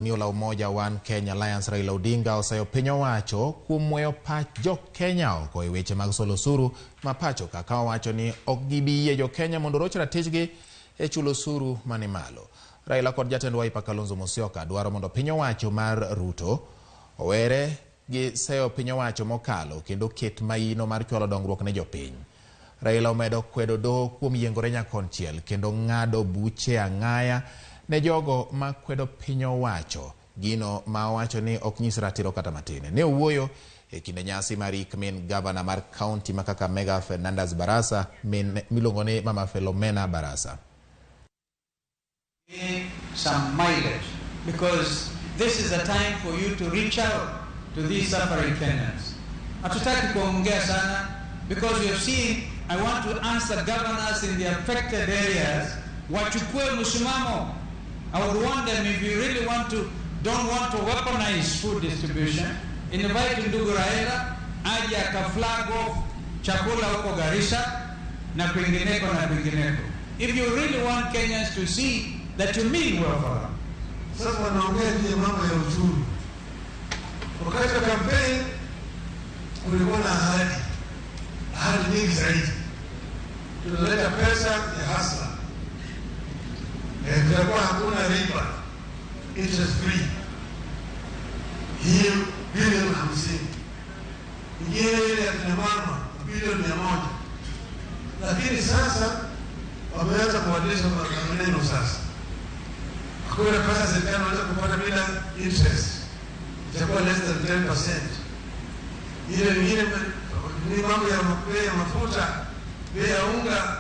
Miola umoja One Kenya Alliance Raila Odinga oseyo piny owacho kuom weyo pach jo-Kenya oko e weche mag solo osuru ma pacho ka owacho ni ok gibi yie jo-Kenya mondo roch ratichgi e chulo osuru mani malo. Raila kod jatend Wiper Kalonzo Musyoka dwaro mondo piny owacho mar Ruto owere gi seyo piny owacho mokalo kendo ket maino mar chwalo dongruok ne jopiny. Raila omedo kwedo doho kuom yiengore nyakonchiel kendo ng'ado buche ang'aya ne jogo ma kwedo piny owacho gino ma owacho ni ok nyis ratiro kata matin. Ne owuoyo e kinde nyasi mar ik min gavana mar kaunti ma Kakamega Fernandes Barasa miluongo ni Mama Philomena Barasa. Some mileage, because this is a time for you to reach out to these suffering Kenyans. Hatutaki kuongea sana, because we have seen, I want to answer governors in the affected areas wachukue msimamo. I would want them, if you really don't want to weaponize food distribution, invite ndugu Raila aje akaflag off chakula huko Garissa na kwingineko na kwingineko. If you really want Kenyans to see that you mean well for them. Sasa wanaongea juu ya mambo ya uchumi. Wakati wa kampeni kulikuwa na ahadi nyingi zaidi. Tunaleta pesa ya hasla. Kutakuwa hakuna riba, interest free. Hiyo bilioni 50. Ingine ile ya kina mama bilioni 100. Lakini sasa wameanza kubadilisha maneno sasa. Hakuna pesa serikali inaweza kupata bila interest. Itakuwa less than 10%. Ile nyingine ni mambo ya bei ya mafuta, bei ya unga.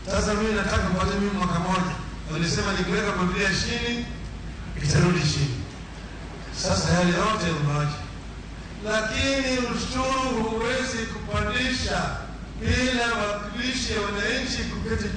Sasa mimi nataka kupata mimi mwaka mmoja. Walisema nikiweka Biblia chini itarudi chini. Sasa hali yote unawaje. Lakini ushuru huwezi kupandisha bila wakilishi wananchi kuketi